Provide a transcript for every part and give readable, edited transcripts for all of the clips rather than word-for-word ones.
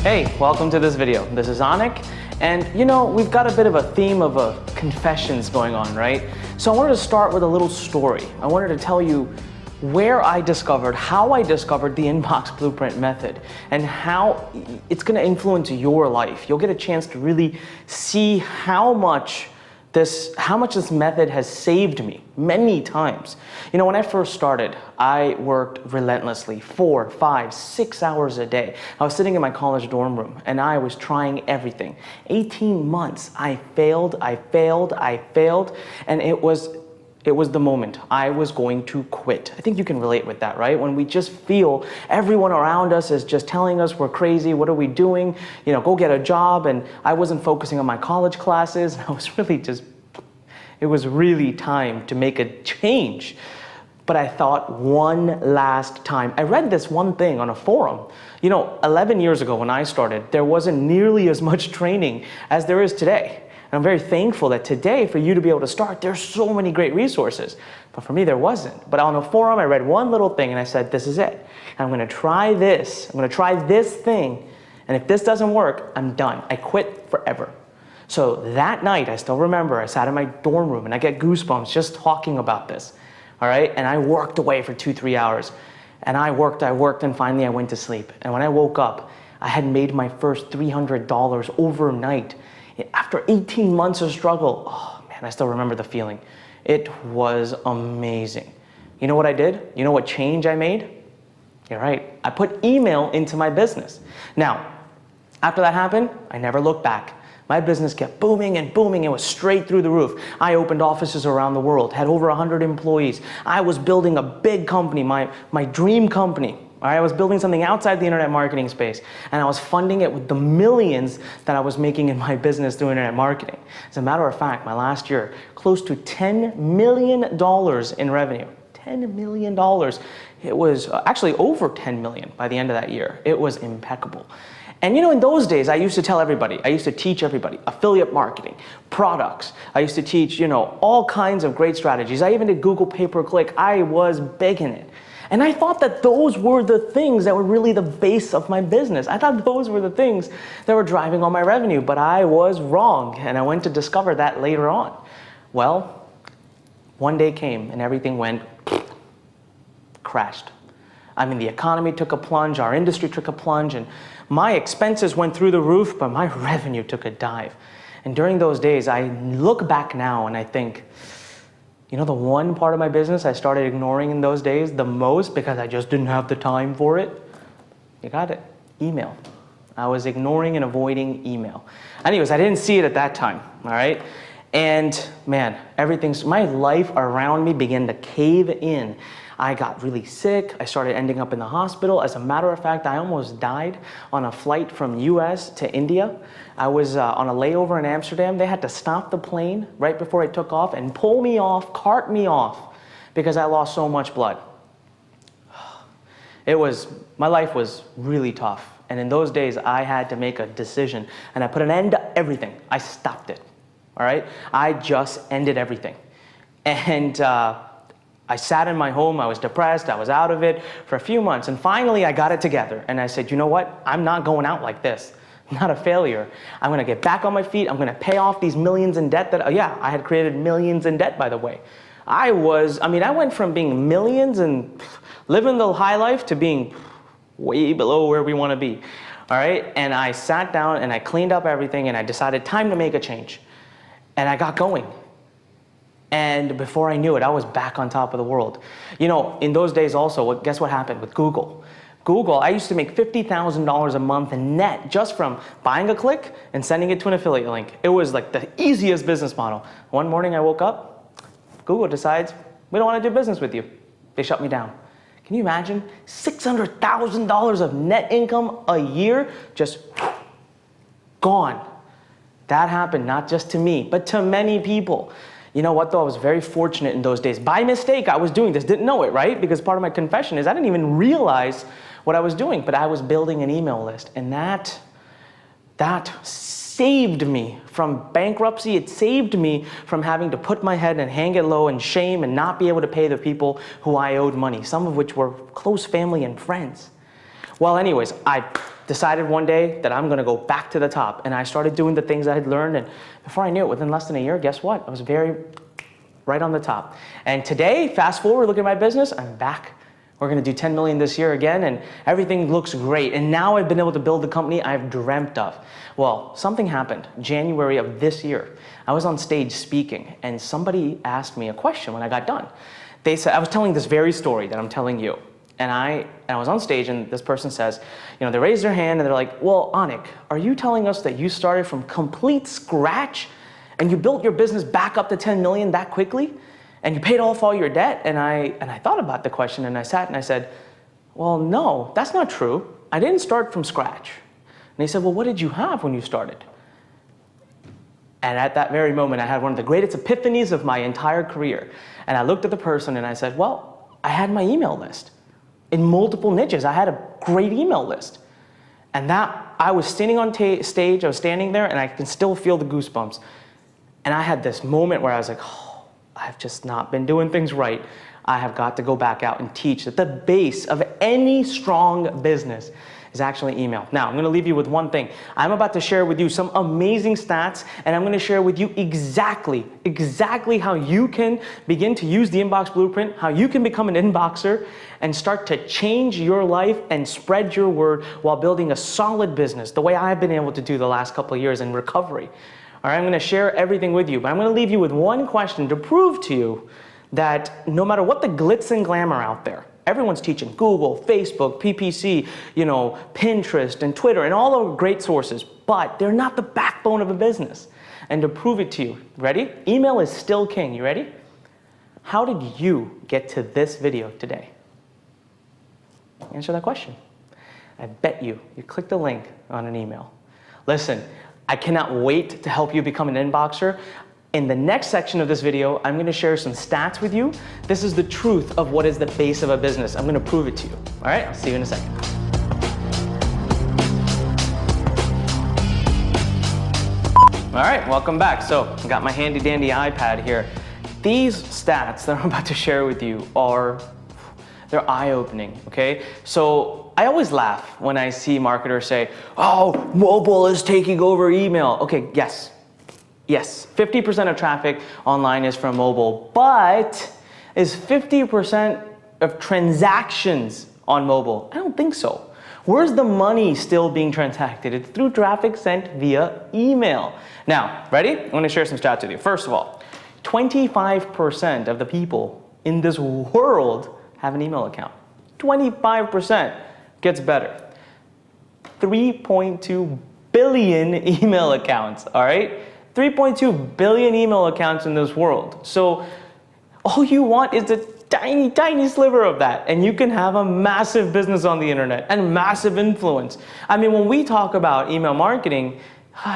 Hey, welcome to this video. This is Anik, and we've got a bit of a theme of confessions going on, right? So I wanted to start with a little story. I wanted to tell you where I discovered, how I discovered the inbox blueprint method, and how it's going to influence your life. You'll get a chance to really see how much this method has saved me many times. When I first started, I worked relentlessly, 4, 5, 6 hours a day. I was sitting in my college dorm room and I was trying everything. 18 months, I failed, and it was the moment I was going to quit. I think you can relate with that, right? When we just feel everyone around us is just telling us we're crazy, what are we doing? Go get a job. And I wasn't focusing on my college classes. I was really it was really time to make a change. But I thought one last time. I read this one thing on a forum. 11 years ago when I started, there wasn't nearly as much training as there is today. And I'm very thankful that today, for you to be able to start, there's so many great resources. But for me, there wasn't. But on a forum, I read one little thing and I said, this is it. And I'm going to try this. I'm going to try this thing. And if this doesn't work, I'm done. I quit forever. So that night, I still remember, I sat in my dorm room and I get goosebumps just talking about this. All right. And I worked away for 2-3 hours. And I worked, and finally I went to sleep. And when I woke up, I had made my first $300 overnight. After 18 months of struggle, oh man, I still remember the feeling. It was amazing. You know what I did? You know what change I made? You're right. I put email into my business. Now, after that happened, I never looked back. My business kept booming and booming. It was straight through the roof. I opened offices around the world, had over 100 employees. I was building a big company, my dream company. I was building something outside the internet marketing space, and I was funding it with the millions that I was making in my business through internet marketing. As a matter of fact, my last year, close to $10 million in revenue. $10 million. It was actually over 10 million by the end of that year. It was impeccable. And in those days, I used to tell everybody, I used to teach everybody, affiliate marketing, products. I used to teach, all kinds of great strategies. I even did Google pay-per-click. I was big in it. And I thought that those were the things that were really the base of my business. I thought those were the things that were driving all my revenue, but I was wrong. And I went to discover that later on. Well, one day came and everything went crashed. I mean, the economy took a plunge, our industry took a plunge, and my expenses went through the roof, but my revenue took a dive. And during those days, I look back now and I think, the one part of my business I started ignoring in those days the most because I just didn't have the time for it? You got it. Email. I was ignoring and avoiding email. Anyways, I didn't see it at that time, all right? And man, my life around me began to cave in. I got really sick. I started ending up in the hospital. As a matter of fact, I almost died on a flight from US to India. I was on a layover in Amsterdam. They had to stop the plane right before I took off and pull me off, cart me off, because I lost so much blood. My life was really tough. And in those days, I had to make a decision. And I put an end to everything. I stopped it, all right? I just ended everything. And I sat in my home, I was depressed, I was out of it for a few months, and finally I got it together. And I said, you know what? I'm not going out like this. I'm not a failure. I'm gonna get back on my feet, I'm gonna pay off these millions in debt I had created millions in debt, by the way. I went from being millions and living the high life to being way below where we wanna be, all right? And I sat down and I cleaned up everything and I decided time to make a change. And I got going. And before I knew it, I was back on top of the world. In those days also, guess what happened with Google? I used to make $50,000 a month net just from buying a click and sending it to an affiliate link. It was like the easiest business model. One morning I woke up, Google decides, we don't want to do business with you. They shut me down. Can you imagine? $600,000 of net income a year, just gone. That happened not just to me, but to many people. You know what though, I was very fortunate in those days. By mistake, I was doing this, didn't know it, right? Because part of my confession is I didn't even realize what I was doing, but I was building an email list. And that saved me from bankruptcy. It saved me from having to put my head and hang it low in shame and not be able to pay the people who I owed money, some of which were close family and friends. Well, anyways, I decided one day that I'm gonna go back to the top, and I started doing the things I had learned, and before I knew it, within less than a year, guess what? I was right on the top. And today, fast forward, look at my business, I'm back. We're gonna do 10 million this year again, and everything looks great. And now I've been able to build the company I've dreamt of. Well, something happened January of this year. I was on stage speaking, and somebody asked me a question when I got done. They said, I was telling this very story that I'm telling you. And I was on stage, and this person says, they raised their hand and they're like, well, Anik, are you telling us that you started from complete scratch and you built your business back up to 10 million that quickly? And you paid off all your debt? And I thought about the question, and I sat and I said, well, no, that's not true. I didn't start from scratch. And he said, well, what did you have when you started? And at that very moment, I had one of the greatest epiphanies of my entire career. And I looked at the person and I said, well, I had my email list. In multiple niches, I had a great email list. And that, I was standing on stage, I was standing there, and I can still feel the goosebumps. And I had this moment where I was like, oh, I've just not been doing things right. I have got to go back out and teach that the base of any strong business is actually email. Now, I'm gonna leave you with one thing. I'm about to share with you some amazing stats, and I'm gonna share with you exactly how you can begin to use the Inbox Blueprint, how you can become an inboxer and start to change your life and spread your word while building a solid business, the way I've been able to do the last couple of years in recovery. All right, I'm gonna share everything with you, but I'm gonna leave you with one question to prove to you that no matter what the glitz and glamour out there, everyone's teaching Google, Facebook, PPC, Pinterest and Twitter and all the great sources, but they're not the backbone of a business. And to prove it to you, ready? Email is still king, you ready? How did you get to this video today? Answer that question. I bet you clicked a link on an email. Listen, I cannot wait to help you become an inboxer. In the next section of this video, I'm gonna share some stats with you. This is the truth of what is the base of a business. I'm gonna prove it to you. All right, I'll see you in a second. All right, welcome back. So I got my handy dandy iPad here. These stats that I'm about to share with you they're eye-opening, okay? So I always laugh when I see marketers say, oh, mobile is taking over email. Okay, yes, 50% of traffic online is from mobile, but is 50% of transactions on mobile? I don't think so. Where's the money still being transacted? It's through traffic sent via email. Now, ready? I'm gonna share some stats with you. First of all, 25% of the people in this world have an email account. 25%. Gets better. 3.2 billion email accounts, all right? 3.2 billion email accounts in this world. So all you want is a tiny, tiny sliver of that, and you can have a massive business on the internet and massive influence. I mean, when we talk about email marketing,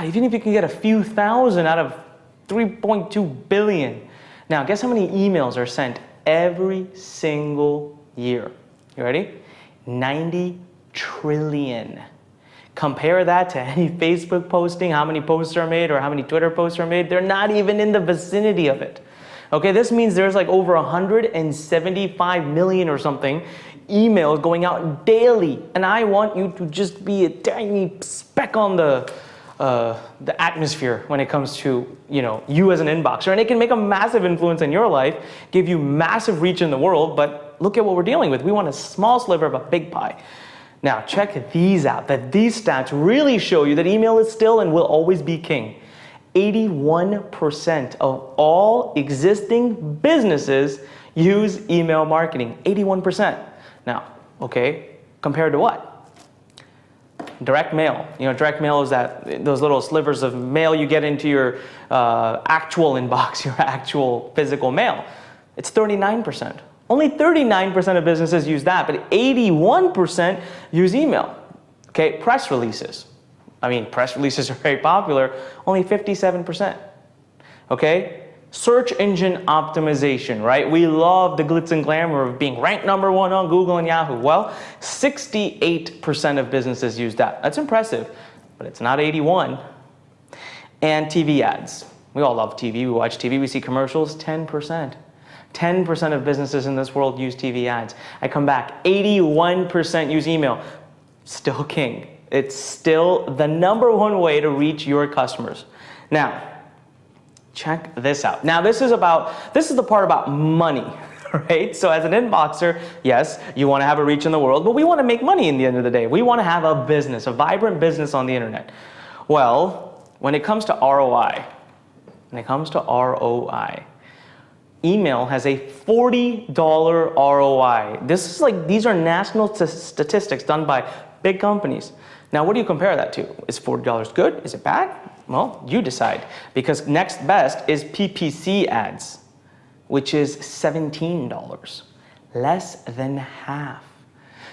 even if you can get a few thousand out of 3.2 billion. Now, guess how many emails are sent every single year? You ready? 90 trillion. Compare that to any Facebook posting, how many posts are made, or how many Twitter posts are made. They're not even in the vicinity of it. Okay, this means there's like over 175 million or something emails going out daily. And I want you to just be a tiny speck on the atmosphere when it comes to you as an inboxer. And it can make a massive influence in your life, give you massive reach in the world, but look at what we're dealing with. We want a small sliver of a big pie. Now check these out, that these stats really show you that email is still and will always be king. 81% of all existing businesses use email marketing, 81%. Now, okay, compared to what? Direct mail. Direct mail is those little slivers of mail you get into your actual inbox, your actual physical mail. It's 39%. Only 39% of businesses use that, but 81% use email. Okay, press releases. I mean, press releases are very popular, only 57%. Okay, search engine optimization, right? We love the glitz and glamour of being ranked #1 on Google and Yahoo. Well, 68% of businesses use that. That's impressive, but it's not 81. And TV ads. We all love TV, we watch TV, we see commercials, 10%. 10% of businesses in this world use TV ads. I come back, 81% use email. Still king. It's still the #1 way to reach your customers. Now, check this out. Now, this is the part about money, right? So as an inboxer, yes, you want to have a reach in the world, but we want to make money in the end of the day. We want to have a business, a vibrant business on the internet. Well, when it comes to ROI, email has a $40 ROI. These are national statistics done by big companies. Now, what do you compare that to? Is $40 good? Is it bad? Well, you decide. Because next best is PPC ads, which is $17, less than half.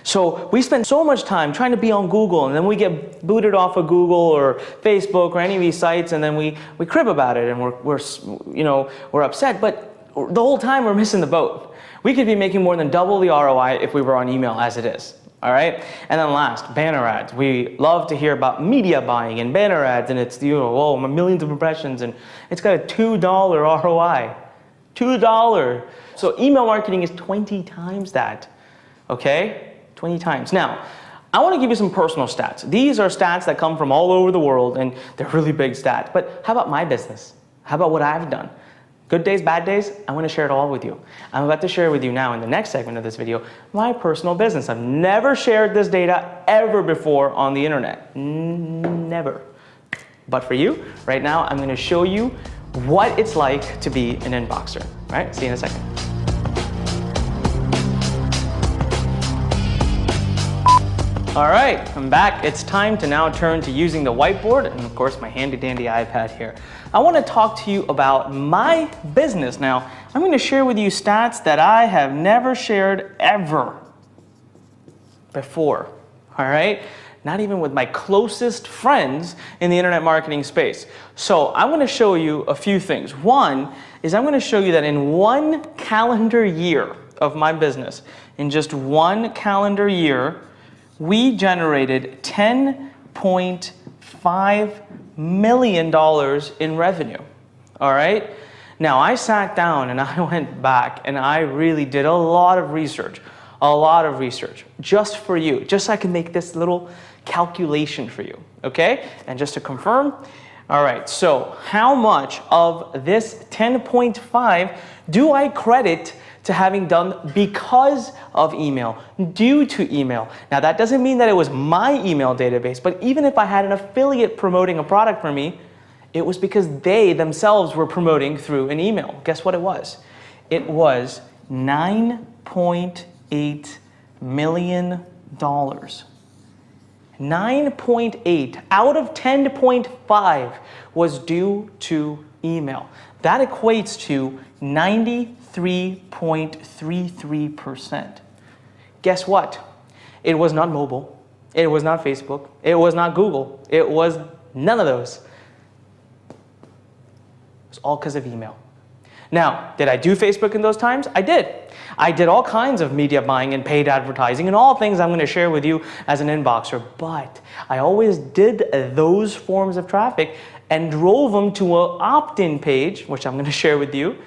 So we spend so much time trying to be on Google, and then we get booted off of Google or Facebook or any of these sites, and then we crib about it, and we're upset. But the whole time we're missing the boat. We could be making more than double the ROI if we were on email as it is. All right. And then last, banner ads. We love to hear about media buying and banner ads, and it's millions of impressions, and it's got a $2 ROI. $2. So email marketing is 20 times that. Okay, 20 times. Now, I want to give you some personal stats. These are stats that come from all over the world, and they're really big stats. But how about my business? How about what I've done? Good days, bad days, I want to share it all with you. I'm about to share with you now in the next segment of this video, my personal business. I've never shared this data ever before on the internet. Never. But for you, right now, I'm going to show you what it's like to be an inboxer. All right, see you in a second. All right, I'm back. It's time to now turn to using the whiteboard and of course my handy dandy iPad here. I want to talk to you about my business. Now, I'm going to share with you stats that I have never shared ever before. All right? Not even with my closest friends in the internet marketing space. So I'm going to show you a few things. One is I'm going to show you that in 1 calendar year of my business, in just 1 calendar year, we generated $10.5 million in revenue. All right? Now, I sat down and I went back and I really did a lot of research, just for you, just so I can make this little calculation for you, okay? And just to confirm, all right, so how much of this 10.5 do I credit to having done because of email, due to email? Now, that doesn't mean that it was my email database, but even if I had an affiliate promoting a product for me, it was because they themselves were promoting through an email. Guess what it was? It was $9.8 million. 9.8 out of 10.5 was due to email. That equates to 93.33%. Guess what? It was not mobile. It was not Facebook. It was not Google. It was none of those. It was all because of email. Now, did I do Facebook in those times? I did. I did all kinds of media buying and paid advertising and all things I'm going to share with you as an inboxer. But I always did those forms of traffic and drove them to an opt-in page, which I'm going to share with you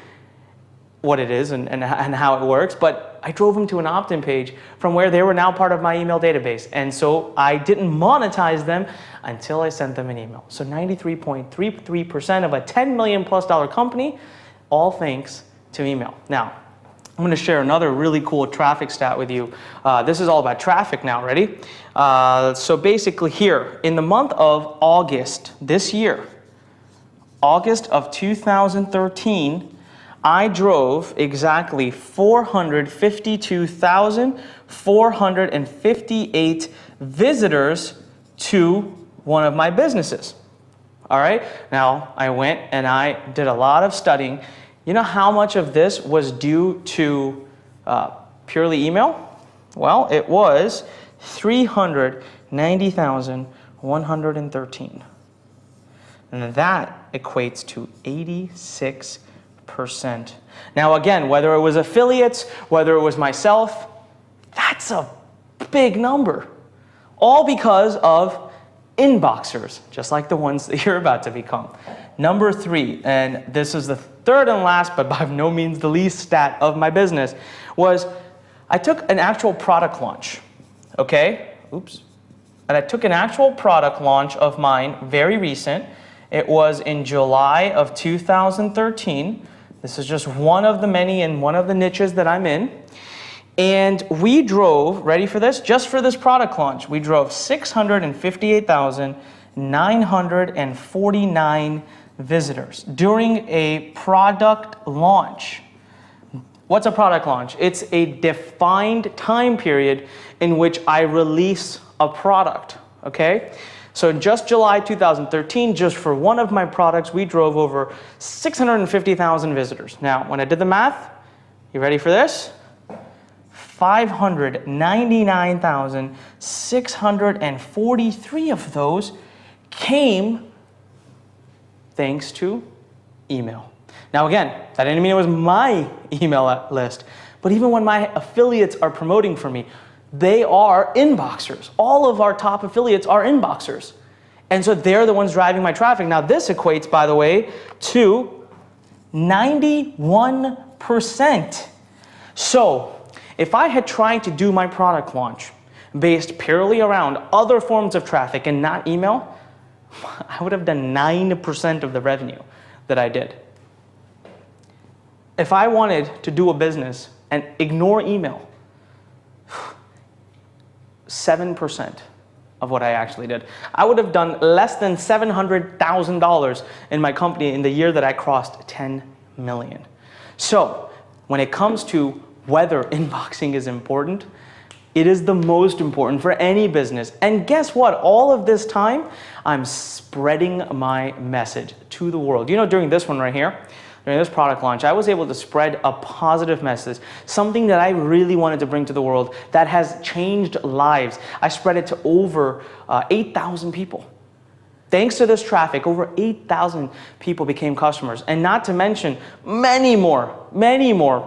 what it is and how it works. But I drove them to an opt-in page from where they were now part of my email database. And so I didn't monetize them until I sent them an email. So 93.33% of a $10 million+ company, all thanks to email. Now, I'm going to share another really cool traffic stat with you. This is all about traffic now. Ready? So basically here, in the month of August this year, August of 2013, I drove exactly 452,458 visitors to one of my businesses. All right? Now, I went and I did a lot of studying. You know how much of this was due to purely email? Well, it was 390,113. And that equates to 86%. Now, again, whether it was affiliates, whether it was myself, that's a big number. All because of inboxers, just like the ones that you're about to become. Number 3, and this is the third and last, but by no means the least stat of my business, was I took an actual product launch, okay? Oops. and I took an actual product launch of mine, very recent. It was in July of 2013. This is just one of the many in one of the niches that I'm in. And we drove, ready for this? Just for this product launch, we drove 658,949 visitors during a product launch. What's a product launch? It's a defined time period in which I release a product, okay? So in just July 2013, just for one of my products, we drove over 650,000 visitors. Now, when I did the math, you ready for this? 599,643 of those came thanks to email. Now again, that didn't mean it was my email list, but even when my affiliates are promoting for me, they are inboxers. All of our top affiliates are inboxers. And so they're the ones driving my traffic. Now this equates, by the way, to 91%. So if I had tried to do my product launch based purely around other forms of traffic and not email, I would have done 9% of the revenue that I did. If I wanted to do a business and ignore email, 7% of what I actually did. I would have done less than $700,000 in my company in the year that I crossed 10 million. So when it comes to whether inboxing is important, it is the most important for any business. And guess what? All of this time, I'm spreading my message to the world. You know, during this one right here, during this product launch, I was able to spread a positive message, something that I really wanted to bring to the world that has changed lives. I spread it to over 8,000 people. Thanks to this traffic, over 8,000 people became customers. And not to mention many more,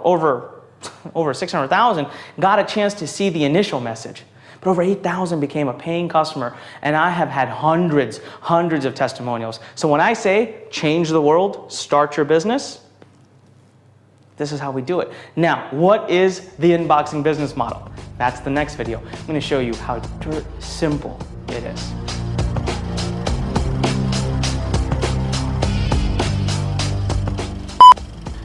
over 600,000 got a chance to see the initial message. But over 8,000 became a paying customer, and I have had hundreds of testimonials. So when I say change the world, start your business, this is how we do it. Now, what is the inboxing business model? That's the next video. I'm going to show you how simple it is.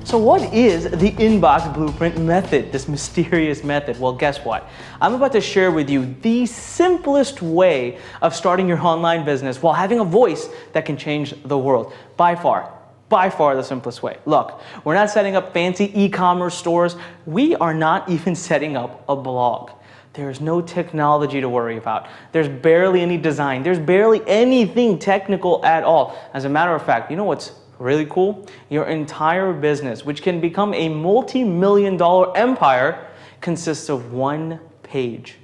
So what is the inbox blueprint method, this mysterious method? Well, guess what? I'm about to share with you the simplest way of starting your online business while having a voice that can change the world. By far the simplest way. Look, we're not setting up fancy e-commerce stores. We are not even setting up a blog. There's no technology to worry about. There's barely any design. There's barely anything technical at all. As a matter of fact, you know what's really cool? Your entire business, which can become a multi-million-dollar empire, consists of one page.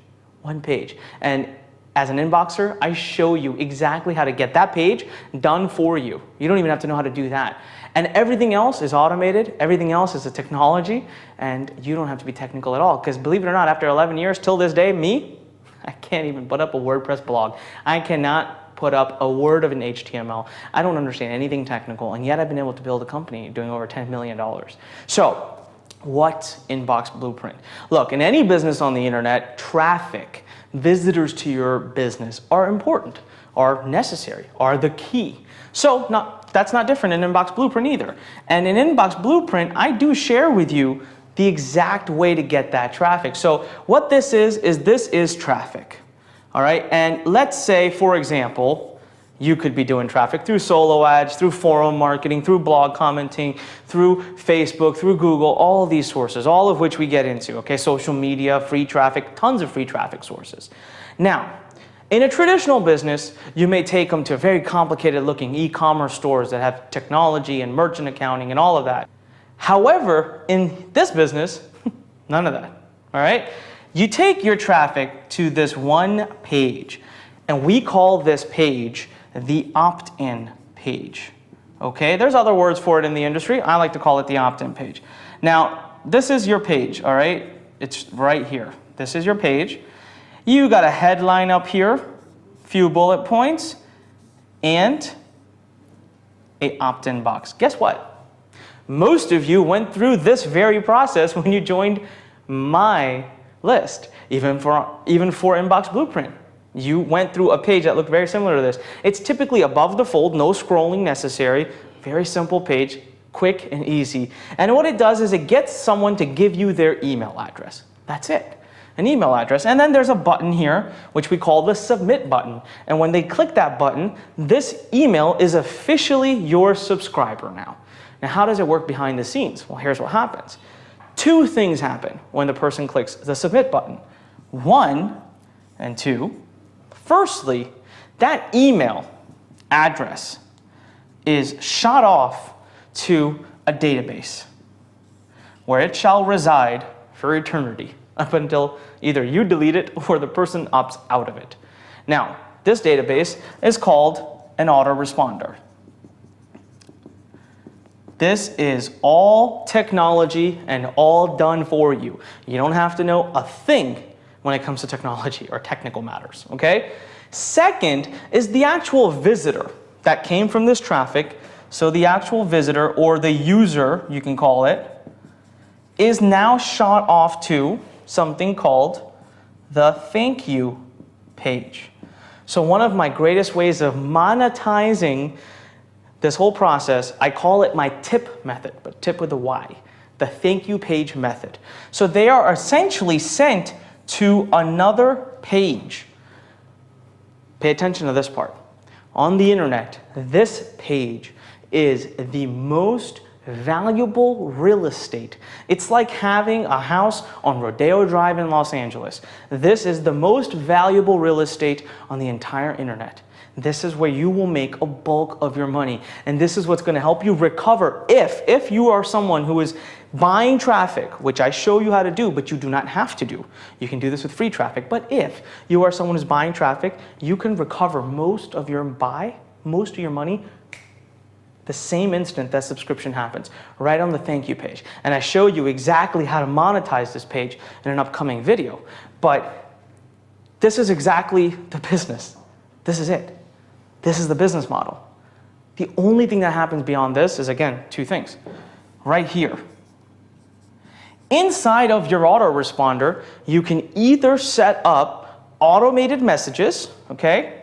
One page. And as an inboxer, I show you exactly how to get that page done for you. You don't even have to know how to do that. And everything else is automated. Everything else is a technology. And you don't have to be technical at all. Because believe it or not, after 11 years, till this day, I can't even put up a WordPress blog. I cannot put up a word of an HTML. I don't understand anything technical, and yet I've been able to build a company doing over $10 million. So, what's Inbox Blueprint? Look, in any business on the internet, traffic, visitors to your business are important, are necessary, are the key. So, that's not different in Inbox Blueprint either. And in Inbox Blueprint, I do share with you the exact way to get that traffic. So, what this is traffic. All right, and let's say, for example, you could be doing traffic through solo ads, through forum marketing, through blog commenting, through Facebook, through Google, all of these sources, all of which we get into, okay? Social media, free traffic, tons of free traffic sources. Now, in a traditional business, you may take them to very complicated looking e-commerce stores that have technology and merchant accounting and all of that. However, in this business, none of that, all right? You take your traffic to this one page, and we call this page the opt-in page. Okay, there's other words for it in the industry. I like to call it the opt-in page. Now, this is your page, all right? It's right here. This is your page. You got a headline up here, few bullet points, and an opt-in box. Guess what? Most of you went through this very process when you joined my list, even for Inbox Blueprint. You went through a page that looked very similar to this. It's typically above the fold, no scrolling necessary, very simple page, quick and easy. And what it does is it gets someone to give you their email address. That's it. An email address. And then there's a button here, which we call the submit button. And when they click that button, this email is officially your subscriber now. Now, how does it work behind the scenes? Well, here's what happens. Two things happen when the person clicks the submit button. One and two. Firstly, that email address is shot off to a database where it shall reside for eternity up until either you delete it or the person opts out of it. Now, this database is called an autoresponder. This is all technology and all done for you. You don't have to know a thing when it comes to technology or technical matters, okay? Second is the actual visitor that came from this traffic. So the actual visitor, or the user, you can call it, is now shot off to something called the thank you page. So one of my greatest ways of monetizing this whole process, I call it my tip method, but tip with a Y, the thank you page method. So they are essentially sent to another page. Pay attention to this part. On the internet, this page is the most valuable real estate. It's like having a house on Rodeo Drive in Los Angeles. This is the most valuable real estate on the entire internet. This is where you will make a bulk of your money. And this is what's going to help you recover if you are someone who is buying traffic, which I show you how to do, but you do not have to do. You can do this with free traffic. But if you are someone who's buying traffic, you can recover most of your money the same instant that subscription happens, right on the thank you page. And I show you exactly how to monetize this page in an upcoming video. But this is exactly the business. This is it. This is the business model. The only thing that happens beyond this is, again, two things. Right here. Inside of your autoresponder, you can either set up automated messages, okay?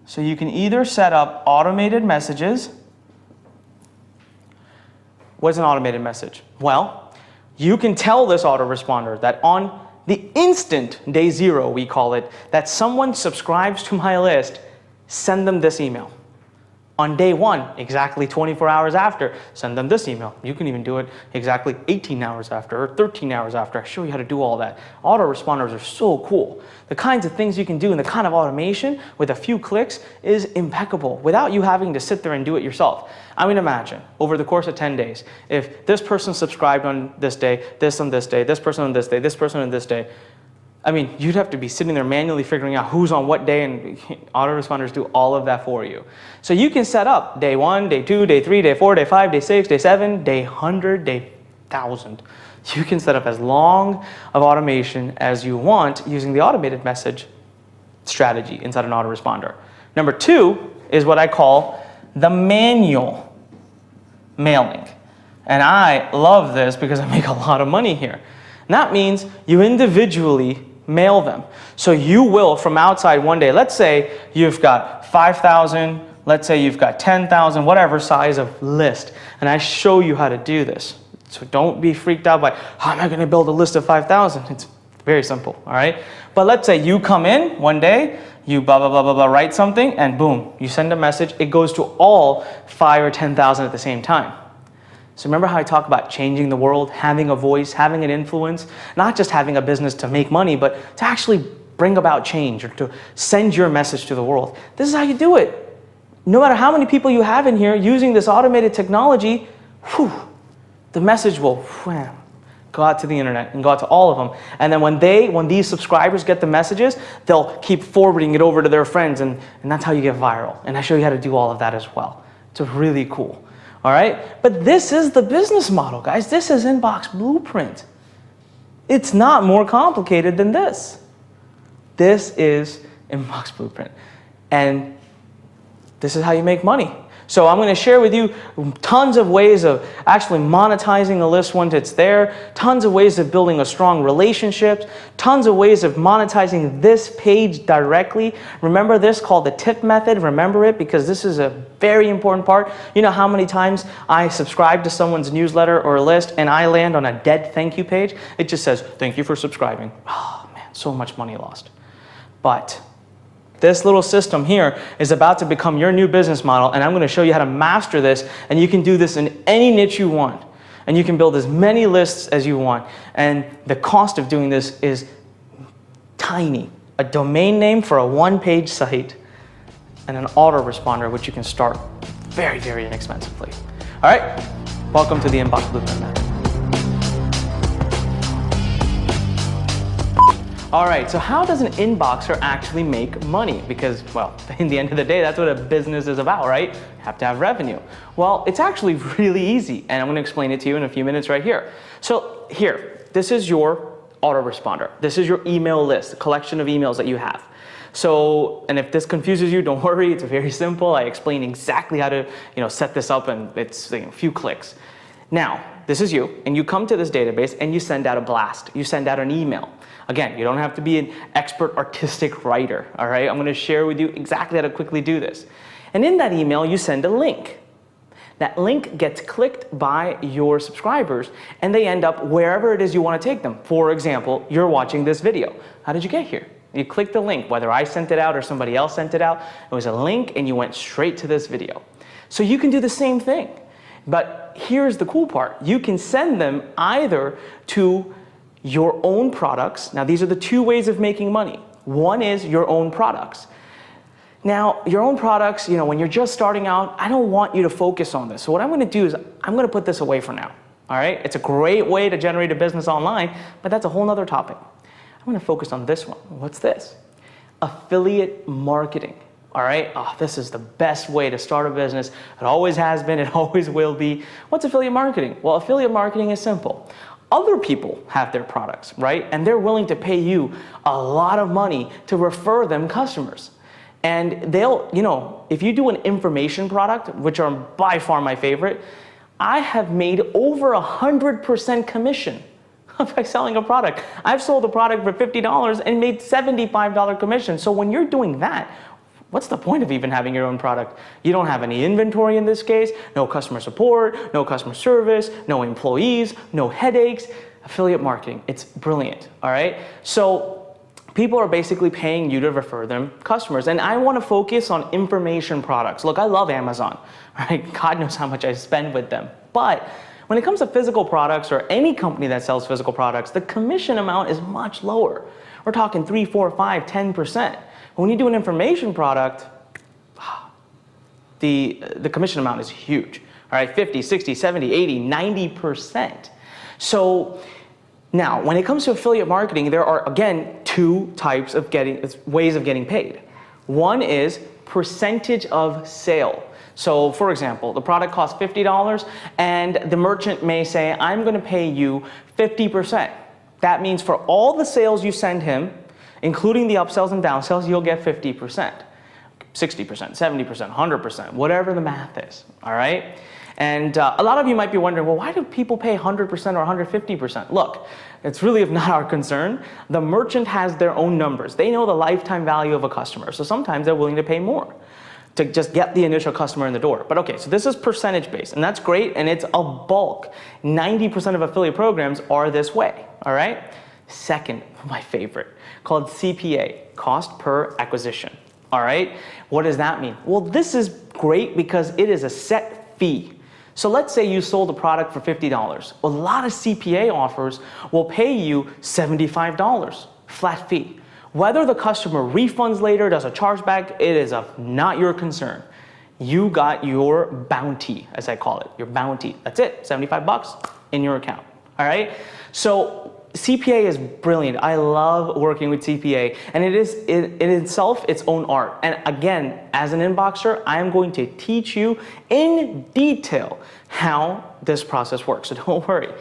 So you can either set up automated messages. What's an automated message? Well, you can tell this autoresponder that on the instant, day zero, we call it, that someone subscribes to my list, send them this email. On day one, exactly 24 hours after, send them this email. You can even do it exactly 18 hours after or 13 hours after. I show you how to do all that. Autoresponders are so cool. The kinds of things you can do and the kind of automation with a few clicks is impeccable without you having to sit there and do it yourself. I mean, imagine over the course of 10 days, if this person subscribed on this day, this on this day, this person on this day, this person on this day, I mean, you'd have to be sitting there manually figuring out who's on what day, and autoresponders do all of that for you. So you can set up day 1, day 2, day 3, day 4, day 5, day 6, day 7, day 100, day 1,000. You can set up as long of automation as you want using the automated message strategy inside an autoresponder. Number 2 is what I call the manual mailing. And I love this because I make a lot of money here. And that means you individually mail them. So you will, from outside one day, let's say you've got 5,000, let's say you've got 10,000, whatever size of list, and I show you how to do this. So don't be freaked out by, how am I going to build a list of 5,000? It's very simple, all right? But let's say you come in one day, you blah, blah, blah, blah, blah, write something, and boom, you send a message. It goes to all 5 or 10,000 at the same time. So remember how I talk about changing the world, having a voice, having an influence, not just having a business to make money, but to actually bring about change or to send your message to the world. This is how you do it. No matter how many people you have in here using this automated technology, the message will go out to the internet and go out to all of them. And then when these subscribers get the messages, they'll keep forwarding it over to their friends, and that's how you get viral. And I show you how to do all of that as well. It's really cool. All right, but this is the business model, guys. This is Inbox Blueprint. It's not more complicated than this. This is Inbox Blueprint. And this is how you make money. So I'm going to share with you tons of ways of actually monetizing a list once it's there, tons of ways of building a strong relationship, tons of ways of monetizing this page directly. Remember this, called the tip method. Remember it, because this is a very important part. You know how many times I subscribe to someone's newsletter or list and I land on a dead thank you page? It just says, thank you for subscribing. Oh man, so much money lost. But this little system here is about to become your new business model, and I'm going to show you how to master this, and you can do this in any niche you want, and you can build as many lists as you want, and the cost of doing this is tiny. A domain name for a one-page site and an autoresponder, which you can start very, very inexpensively. All right, welcome to the Inbox Blueprint method. All right, so how does an inboxer actually make money? Because, well, in the end of the day, that's what a business is about, right? You have to have revenue. Well, it's actually really easy, and I'm going to explain it to you in a few minutes right here. So here, this is your autoresponder. This is your email list, a collection of emails that you have. So, and if this confuses you, don't worry, it's very simple. I explain exactly how to, set this up, and it's a few clicks. Now, this is you, and you come to this database and you send out a blast. You send out an email. Again, you don't have to be an expert artistic writer, all right? I'm gonna share with you exactly how to quickly do this. And in that email, you send a link. That link gets clicked by your subscribers, and they end up wherever it is you wanna take them. For example, you're watching this video. How did you get here? You clicked the link, whether I sent it out or somebody else sent it out. It was a link, and you went straight to this video. So you can do the same thing. But here's the cool part. You can send them either to your own products. Now, these are the two ways of making money. One is your own products. Now, your own products, when you're just starting out, I don't want you to focus on this. So what I'm going to do is I'm going to put this away for now. All right? It's a great way to generate a business online, but that's a whole nother topic. I'm going to focus on this one. What's this? Affiliate marketing. All right? Oh, this is the best way to start a business. It always has been. It always will be. What's affiliate marketing? Well, affiliate marketing is simple. Other people have their products, right? And they're willing to pay you a lot of money to refer them customers. And they'll, if you do an information product, which are by far my favorite, I have made over 100% commission by selling a product. I've sold a product for $50 and made $75 commission. So when you're doing that, what's the point of even having your own product? You don't have any inventory in this case, no customer support, no customer service, no employees, no headaches. Affiliate marketing, it's brilliant, all right? So people are basically paying you to refer them customers. And I want to focus on information products. Look, I love Amazon, right? God knows how much I spend with them. But when it comes to physical products or any company that sells physical products, the commission amount is much lower. We're talking 3, 4, 5, 10%. When you do an information product, the commission amount is huge. All right, 50, 60, 70, 80, 90%. So now, when it comes to affiliate marketing, there are, again, two types of ways of getting paid. One is percentage of sale. So, for example, the product costs $50, and the merchant may say, I'm going to pay you 50%. That means for all the sales you send him, including the upsells and downsells, you'll get 50%, 60%, 70%, 100%, whatever the math is, all right? And a lot of you might be wondering, well, why do people pay 100% or 150%? Look, it's really not our concern. The merchant has their own numbers. They know the lifetime value of a customer, so sometimes they're willing to pay more to just get the initial customer in the door. But okay, so this is percentage based, and that's great, and it's a bulk. 90% of affiliate programs are this way, all right? Second, my favorite, called CPA, cost per acquisition, all right? What does that mean? Well, this is great because it is a set fee. So let's say you sold a product for $50. A lot of CPA offers will pay you $75, flat fee. Whether the customer refunds later, does a chargeback, it is not your concern. You got your bounty, as I call it, your bounty. That's it, $75 in your account, all right? So CPA is brilliant. I love working with CPA, and it is in itself its own art. And again, as an inboxer, I am going to teach you in detail how this process works, so don't worry.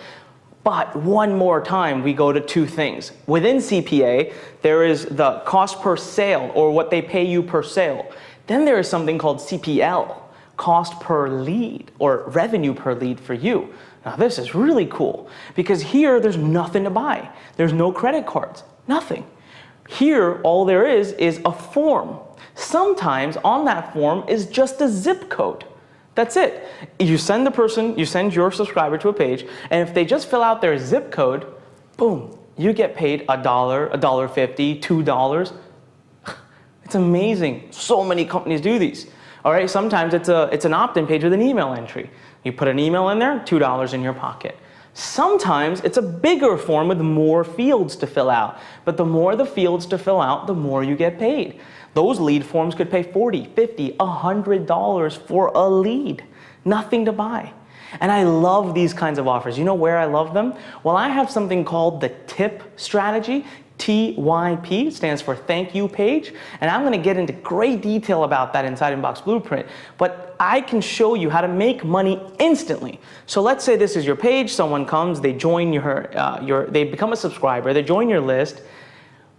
But one more time, we go to two things. Within CPA, there is the cost per sale, or what they pay you per sale. Then there is something called CPL, cost per lead or revenue per lead for you. Now this is really cool because here there's nothing to buy. There's no credit cards, nothing. Here, all there is a form. Sometimes on that form is just a zip code. That's it. You send your subscriber to a page, and if they just fill out their zip code, boom, you get paid $1, $1.50, $2. It's amazing. So many companies do these. All right, sometimes it's an opt-in page with an email entry. You put an email in there, $2 in your pocket. Sometimes it's a bigger form with more fields to fill out. But the more the fields to fill out, the more you get paid. Those lead forms could pay $40, $50, $100 for a lead. Nothing to buy. And I love these kinds of offers. You know where I love them? Well, I have something called the tip strategy. TYP stands for thank you page, and I'm going to get into great detail about that inside Inbox Blueprint, but I can show you how to make money instantly. So let's say this is your page, someone comes, they join they become a subscriber, they join your list.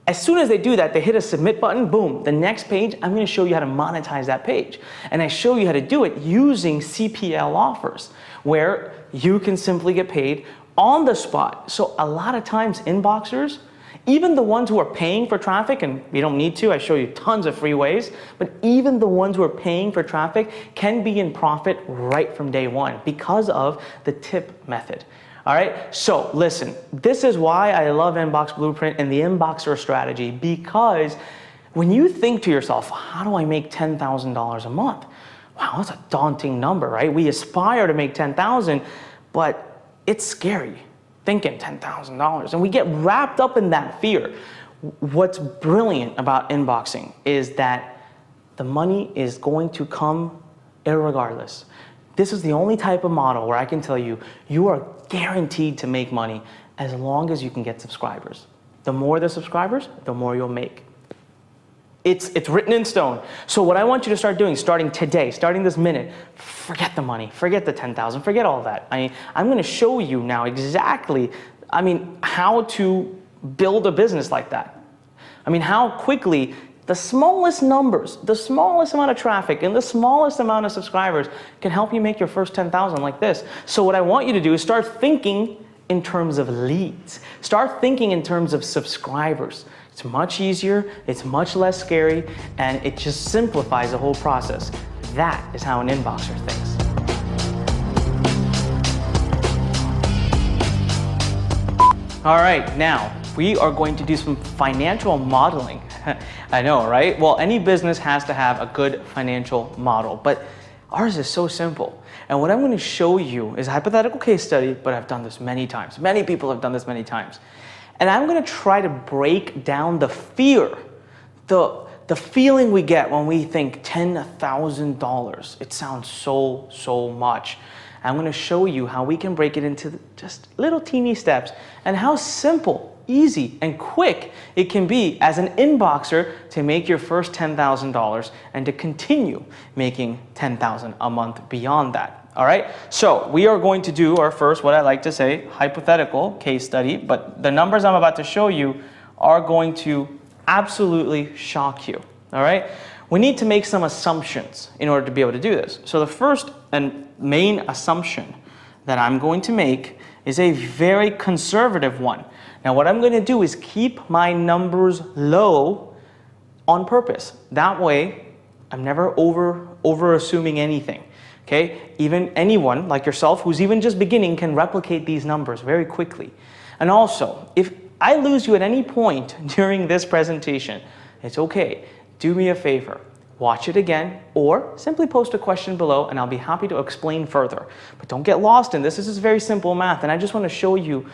As soon as they do that, they hit a submit button, boom, the next page, I'm going to show you how to monetize that page. And I show you how to do it using CPL offers, where you can simply get paid on the spot. So a lot of times inboxers, even the ones who are paying for traffic, and you don't need to, I show you tons of free ways, but even the ones who are paying for traffic can be in profit right from day one because of the tip method. All right, so listen, this is why I love Inbox Blueprint and the Inboxer strategy, because when you think to yourself, how do I make $10,000 a month? Wow, that's a daunting number, right? We aspire to make $10,000, but it's scary. Thinking $10,000, and we get wrapped up in that fear. What's brilliant about inboxing is that the money is going to come irregardless. This is the only type of model where I can tell you, you are guaranteed to make money as long as you can get subscribers. The more the subscribers, the more you'll make. It's written in stone. So what I want you to start doing, starting today, starting this minute, forget the money, forget the 10,000, forget all that. I'm going to show you now exactly, how to build a business like that. How quickly the smallest numbers, the smallest amount of traffic, and the smallest amount of subscribers can help you make your first 10,000 like this. So what I want you to do is start thinking in terms of leads. Start thinking in terms of subscribers. It's much easier, it's much less scary, and it just simplifies the whole process. That is how an inboxer thinks. All right, now we are going to do some financial modeling. I know, right? Well, any business has to have a good financial model, but ours is so simple. And what I'm going to show you is a hypothetical case study, but I've done this many times. Many people have done this many times. And I'm going to try to break down the fear, the feeling we get when we think $10,000. It sounds so much. I'm going to show you how we can break it into just little teeny steps and how simple, easy, and quick it can be as an inboxer to make your first $10,000 and to continue making $10,000 a month beyond that. All right, so we are going to do our first, what I like to say, hypothetical case study, but the numbers I'm about to show you are going to absolutely shock you. All right, we need to make some assumptions in order to be able to do this. So the first and main assumption that I'm going to make is a very conservative one. Now what I'm going to do is keep my numbers low on purpose. That way, I'm never over assuming anything. Okay, even anyone like yourself who's even just beginning can replicate these numbers very quickly. And also, if I lose you at any point during this presentation, it's okay. Do me a favor, watch it again, or simply post a question below and I'll be happy to explain further. But don't get lost in this. This is very simple math, and I just want to show you,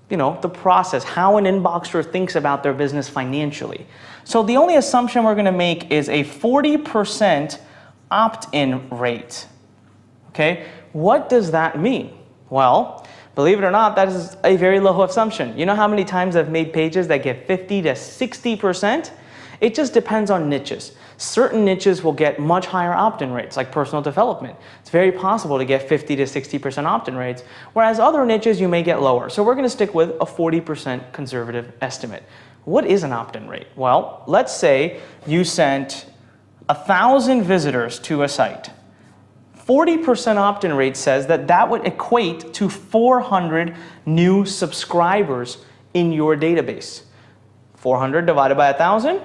the process, how an inboxer thinks about their business financially. So the only assumption we're going to make is a 40% opt-in rate. Okay, what does that mean? Well, believe it or not, that is a very low assumption. You know how many times I've made pages that get 50 to 60%? It just depends on niches. Certain niches will get much higher opt-in rates, like personal development. It's very possible to get 50 to 60% opt-in rates, whereas other niches you may get lower. So we're going to stick with a 40% conservative estimate. What is an opt-in rate? Well, let's say you sent 1,000 visitors to a site. 40% opt-in rate says that that would equate to 400 new subscribers in your database. 400 divided by 1,000,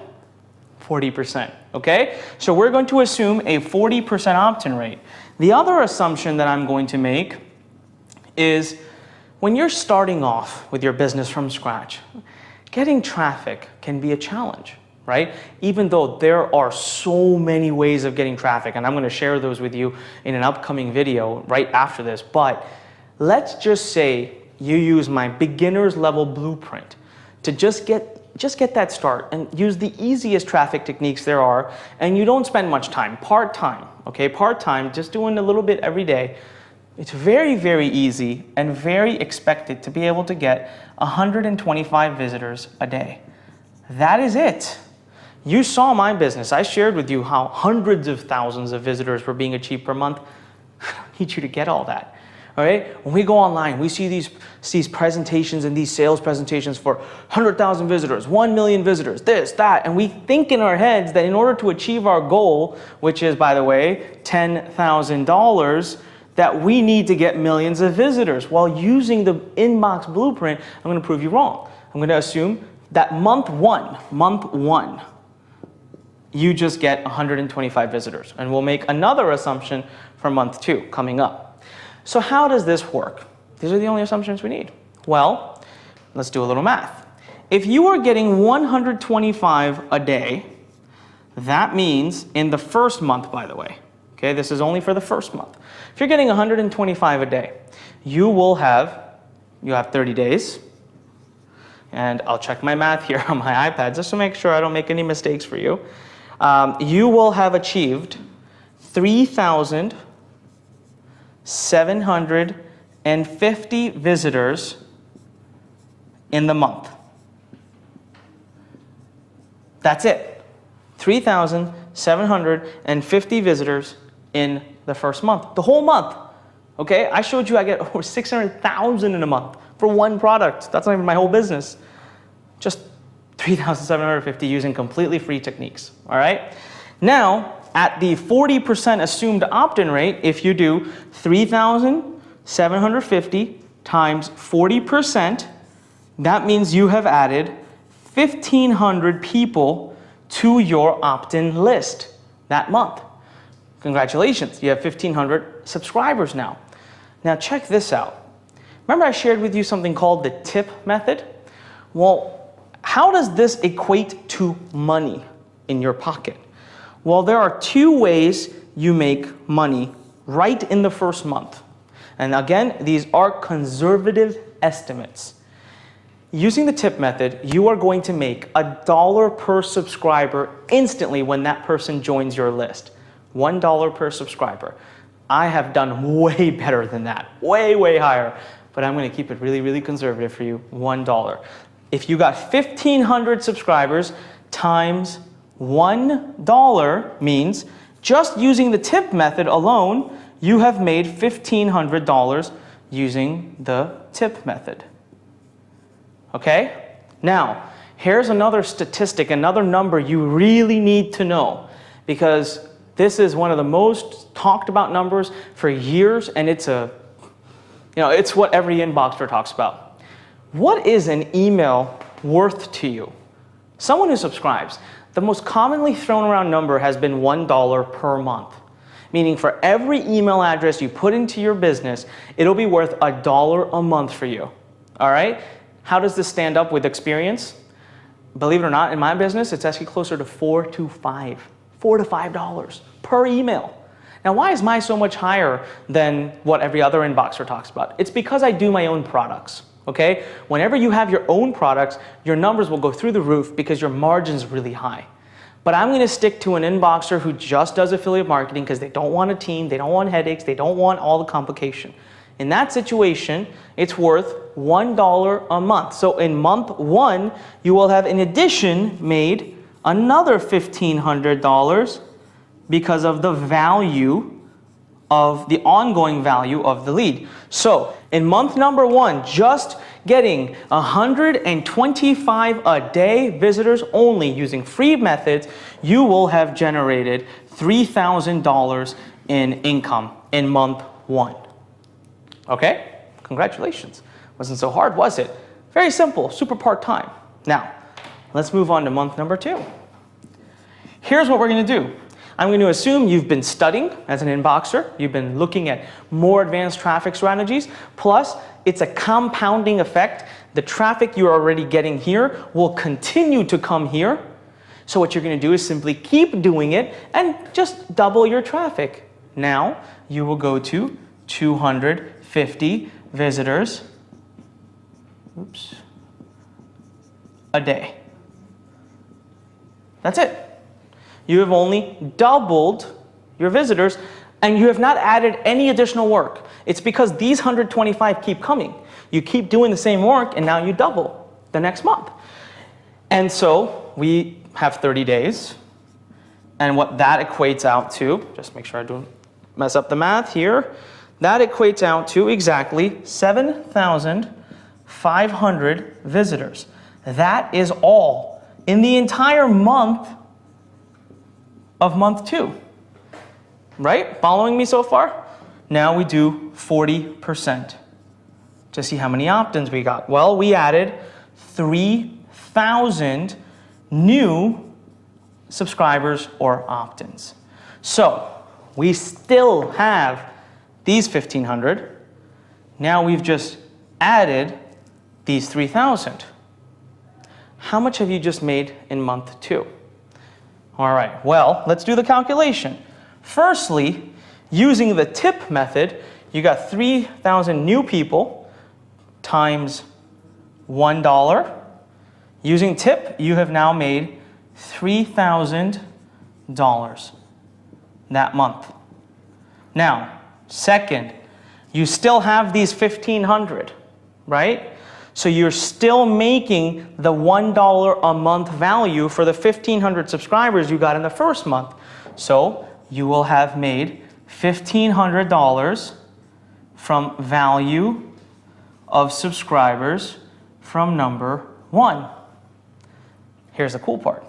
40%, okay? So we're going to assume a 40% opt-in rate. The other assumption that I'm going to make is when you're starting off with your business from scratch, getting traffic can be a challenge, right? Even though there are so many ways of getting traffic, and I'm going to share those with you in an upcoming video right after this, but let's just say you use my beginner's level blueprint to just get that start and use the easiest traffic techniques there are, and you don't spend much time, part-time, okay? Part-time, just doing a little bit every day. It's very, very easy and very expected to be able to get 125 visitors a day. That is it. You saw my business. I shared with you how hundreds of thousands of visitors were being achieved per month. I don't need you to get all that. All right? When we go online, we see these presentations and these sales presentations for 100,000 visitors, 1 million visitors, this, that, and we think in our heads that in order to achieve our goal, which is, by the way, $10,000, that we need to get millions of visitors. While using the inbox blueprint, I'm going to prove you wrong. I'm going to assume that month one, you just get 125 visitors. And we'll make another assumption for month 2 coming up. So how does this work? These are the only assumptions we need. Well, let's do a little math. If you are getting 125 a day, that means in the first month, by the way, okay, this is only for the first month. If you're getting 125 a day, you have 30 days, and I'll check my math here on my iPad just to make sure I don't make any mistakes for you. You will have achieved 3,750 visitors in the month. That's it. 3,750 visitors in the first month, the whole month. Okay, I showed you I get over 600,000 in a month for one product. That's not even my whole business. Just 3,750 using completely free techniques. All right. Now, at the 40% assumed opt-in rate, if you do 3,750 times 40%, that means you have added 1,500 people to your opt-in list that month. Congratulations, you have 1,500 subscribers now. Now check this out. Remember I shared with you something called the tip method? Well, how does this equate to money in your pocket? Well, there are 2 ways you make money right in the first month. And again, these are conservative estimates. Using the tip method, you are going to make $1 per subscriber instantly when that person joins your list. $1 per subscriber. I have done way better than that, way, way higher, but I'm going to keep it really, really conservative for you, $1. If you got 1,500 subscribers times $1 means just using the tip method alone, you have made $1,500 using the tip method. Okay? Now, here's another statistic, another number you really need to know, because this is one of the most talked about numbers for years, and it's what every inboxer talks about. What is an email worth to you? Someone who subscribes. The most commonly thrown around number has been $1 per month. Meaning for every email address you put into your business, it'll be worth $1 a month for you. All right? How does this stand up with experience? Believe it or not, in my business, it's actually closer to $4 to $5 per email. Now, why is mine so much higher than what every other inboxer talks about? It's because I do my own products. Okay? Whenever you have your own products, your numbers will go through the roof because your margin's really high. But I'm going to stick to an inboxer who just does affiliate marketing because they don't want a team, they don't want headaches, they don't want all the complication. In that situation, it's worth $1 a month. So in month 1, you will have in addition made another $1,500 because of the value of the ongoing value of the lead. So in month number 1, just getting 125 a day visitors only using free methods, you will have generated $3,000 in income in month 1. Okay? Congratulations. Wasn't so hard, was it? Very simple, super part-time. Now, let's move on to month number 2. Here's what we're going to do. I'm going to assume you've been studying as an inboxer. You've been looking at more advanced traffic strategies. Plus, it's a compounding effect. The traffic you're already getting here will continue to come here. So what you're going to do is simply keep doing it and just double your traffic. Now, you will go to 250 visitors a day. That's it. You have only doubled your visitors and you have not added any additional work. It's because these 125 keep coming. You keep doing the same work and now you double the next month. And so we have 30 days. And what that equates out to, just make sure I don't mess up the math here, that equates out to exactly 7,500 visitors. That is all in the entire month of month 2. Right? Following me so far? Now we do 40% to see how many opt-ins we got. Well, we added 3,000 new subscribers or opt-ins. So we still have these 1,500. Now we've just added these 3,000. How much have you just made in month 2? All right, well, let's do the calculation. Firstly, using the tip method, you got 3,000 new people times $1. Using tip, you have now made $3,000 that month. Now, second, you still have these 1,500, right? So you're still making the $1 a month value for the 1,500 subscribers you got in the first month. So you will have made $1,500 from value of subscribers from number 1. Here's the cool part.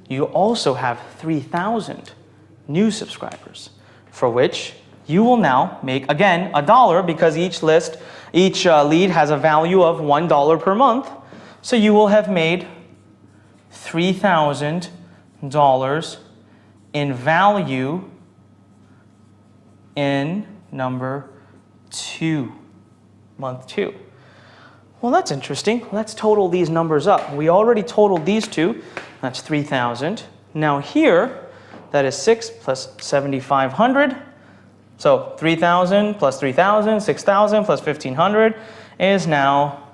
You also have 3,000 new subscribers for which you will now make, again, $1 because each lead has a value of $1 per month. So you will have made $3,000 in value in number 2, month 2. Well, that's interesting. Let's total these numbers up. We already totaled these two. That's 3,000. Now here, that is 6 plus 7,500. So 3,000 plus 3,000, 6,000 plus 1,500 is now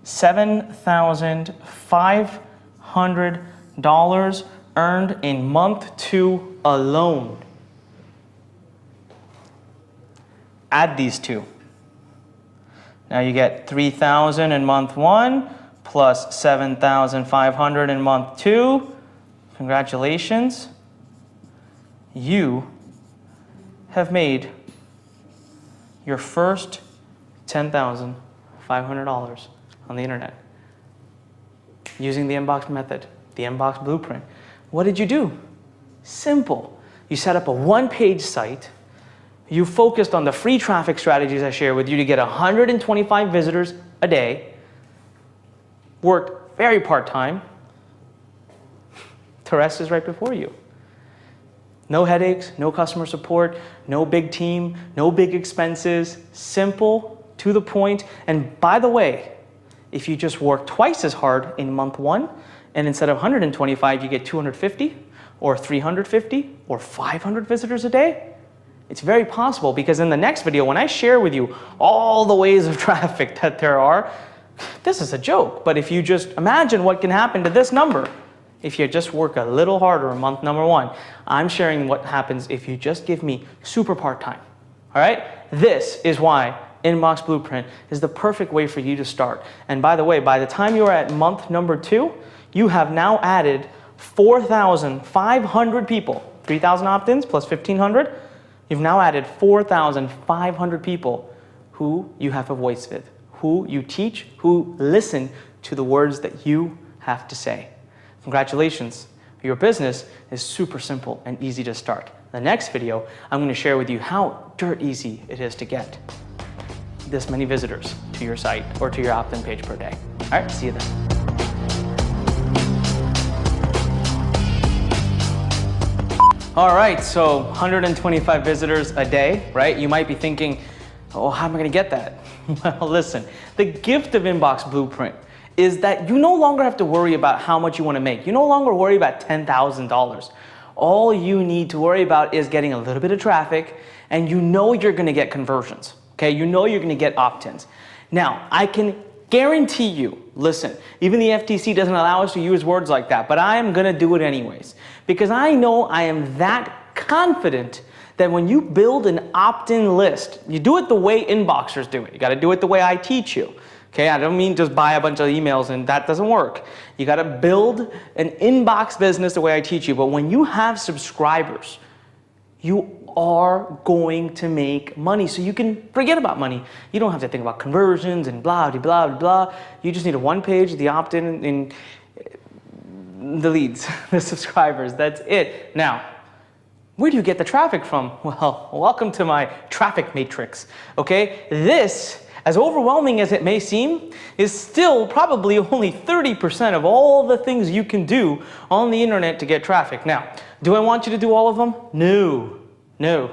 $7,500 earned in month 2 alone. Add these two. Now you get 3,000 in month 1 plus 7,500 in month 2. Congratulations. You have made your first $10,500 on the internet using the inbox method, the inbox blueprint. What did you do? Simple. You set up a one-page site. You focused on the free traffic strategies I shared with you to get 125 visitors a day. Worked very part-time. The rest is right before you. No headaches, no customer support, no big team, no big expenses. Simple, to the point. And by the way, if you just work twice as hard in month 1, and instead of 125, you get 250 or 350 or 500 visitors a day, it's very possible, because in the next video, when I share with you all the ways of traffic that there are, this is a joke. But if you just imagine what can happen to this number, if you just work a little harder in month number 1, I'm sharing what happens if you just give me super part-time. All right? This is why Inbox Blueprint is the perfect way for you to start. And by the way, by the time you're at month number 2, you have now added 4,500 people, 3,000 opt-ins plus 1,500. You've now added 4,500 people who you have a voice with, who you teach, who listen to the words that you have to say. Congratulations. your business is super simple and easy to start. The next video, I'm going to share with you how dirt easy it is to get this many visitors to your site or to your opt-in page per day. All right, see you then. All right, so 125 visitors a day, right? You might be thinking, oh, how am I gonna get that? Well, listen, the gift of Inbox Blueprint is that you no longer have to worry about how much you wanna make. You no longer worry about $10,000. All you need to worry about is getting a little bit of traffic, and you know you're gonna get conversions, okay? You know you're gonna get opt-ins. Now, I can guarantee you, listen, even the FTC doesn't allow us to use words like that, but I am gonna do it anyways, because I know I am that confident that when you build an opt-in list, you do it the way inboxers do it. You gotta do it the way I teach you. Okay, I don't mean just buy a bunch of emails and that doesn't work. You gotta build an inbox business the way I teach you, but when you have subscribers, you are going to make money, so you can forget about money. You don't have to think about conversions and blah, blah, blah, blah. You just need a one page, the opt-in, and the leads, the subscribers, that's it. Now, where do you get the traffic from? Well, welcome to my traffic matrix, okay? This, as overwhelming as it may seem, is still probably only 30% of all the things you can do on the internet to get traffic. Now, do I want you to do all of them? No,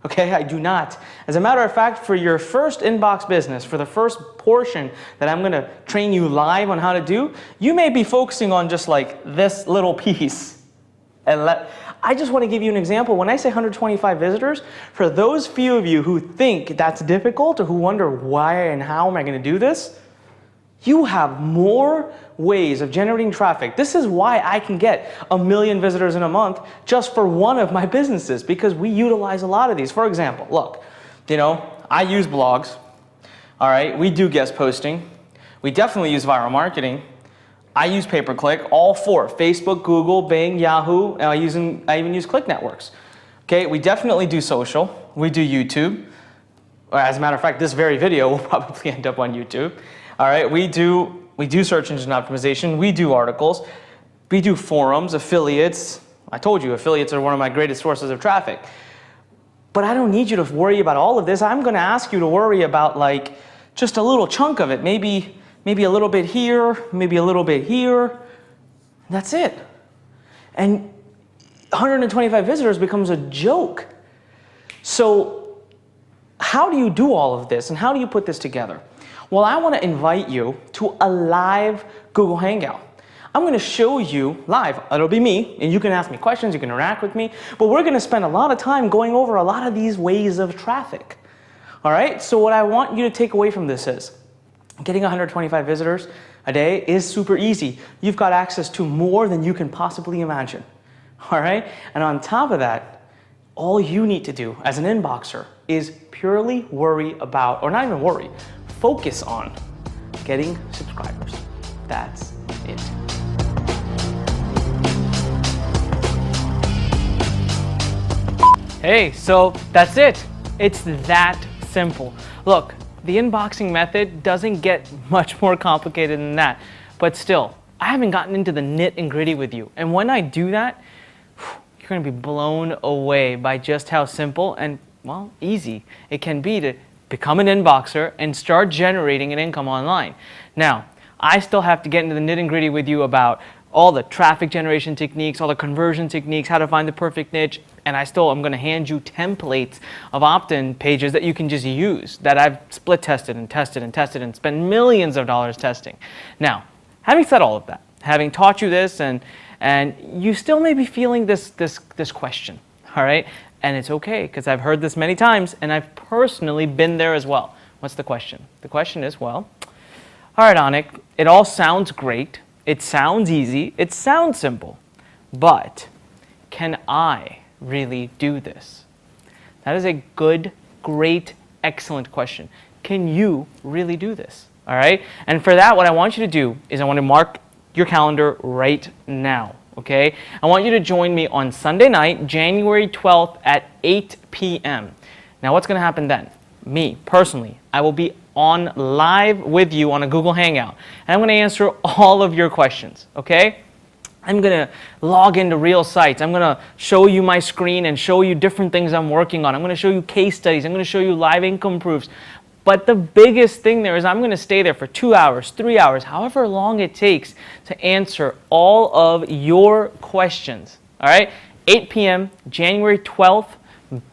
okay, I do not. As a matter of fact, for your first inbox business, for the first portion that I'm gonna train you live on how to do, you may be focusing on just like this little piece. And I just wanna give you an example. When I say 125 visitors, for those few of you who think that's difficult or who wonder why and how am I gonna do this, you have more ways of generating traffic. This is why I can get 1 million visitors in a month just for one of my businesses, because we utilize a lot of these. For example, look, I use blogs, all right? We do guest posting. We definitely use viral marketing. I use pay-per-click, all four: Facebook, Google, Bing, Yahoo. I even use click networks. Okay, we definitely do social. We do YouTube. As a matter of fact, this very video will probably end up on YouTube. All right, we do search engine optimization. We do articles. We do forums, affiliates. I told you, affiliates are one of my greatest sources of traffic. But I don't need you to worry about all of this. I'm going to ask you to worry about like just a little chunk of it. Maybe a little bit here, maybe a little bit here. That's it. And 125 visitors becomes a joke. So how do you do all of this, and how do you put this together? Well, I want to invite you to a live Google Hangout. I'm going to show you live. It'll be me, and you can ask me questions, you can interact with me, but we're going to spend a lot of time going over a lot of these ways of traffic. All right? So what I want you to take away from this is getting 125 visitors a day is super easy. You've got access to more than you can possibly imagine. All right? And on top of that, all you need to do as an inboxer is purely worry about, or not even worry, focus on getting subscribers. That's it. Hey, so that's it. It's that simple. Look, the inboxing method doesn't get much more complicated than that, but still, I haven't gotten into the nit and gritty with you. And when I do that, you're gonna be blown away by just how simple and, well, easy it can be to become an inboxer and start generating an income online. Now, I still have to get into the nit and gritty with you about all the traffic generation techniques, all the conversion techniques, how to find the perfect niche, and I'm going to hand you templates of opt-in pages that you can just use, that I've split tested and spent millions of dollars testing. Now, having said all of that, having taught you this, and you still may be feeling this question, all right? And it's okay, because I've heard this many times, and I've personally been there as well. What's the question? The question is, well, all right, Anik, it all sounds great. It sounds easy. It sounds simple. But can I really do this? That is a good, great, excellent question. Can you really do this? All right? And for that, what I want you to do is I want to mark your calendar right now. Okay? I want you to join me on Sunday night, January 12th at 8 p.m. Now, what's going to happen then? Me, personally, I will be on live with you on a Google Hangout. And I'm going to answer all of your questions, okay? I'm gonna log into real sites. I'm gonna show you my screen and show you different things I'm working on. I'm gonna show you case studies. I'm gonna show you live income proofs. But the biggest thing there is I'm gonna stay there for 2 hours, 3 hours, however long it takes to answer all of your questions. All right, 8 p.m., January 12th,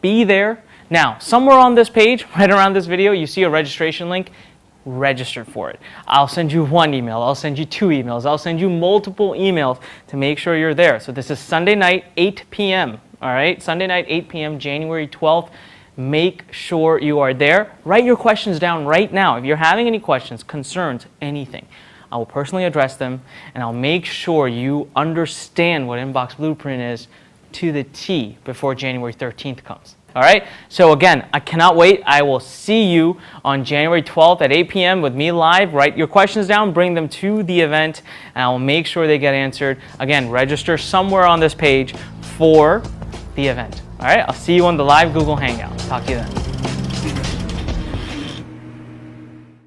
be there. Now, somewhere on this page, right around this video, you see a registration link. Register for it. I'll send you 1 email, I'll send you 2 emails, I'll send you multiple emails to make sure you're there. So this is Sunday night, 8 p.m. All right, Sunday night, 8 p.m., January 12th. Make sure you are there. Write your questions down right now. If you're having any questions, concerns, anything, I will personally address them, and I'll make sure you understand what Inbox Blueprint is to the T before January 13th comes. All right, so again, I cannot wait. I will see you on January 12th at 8 p.m. with me live. Write your questions down, bring them to the event, and I will make sure they get answered. Again, register somewhere on this page for the event. All right, I'll see you on the live Google Hangout. Talk to you then.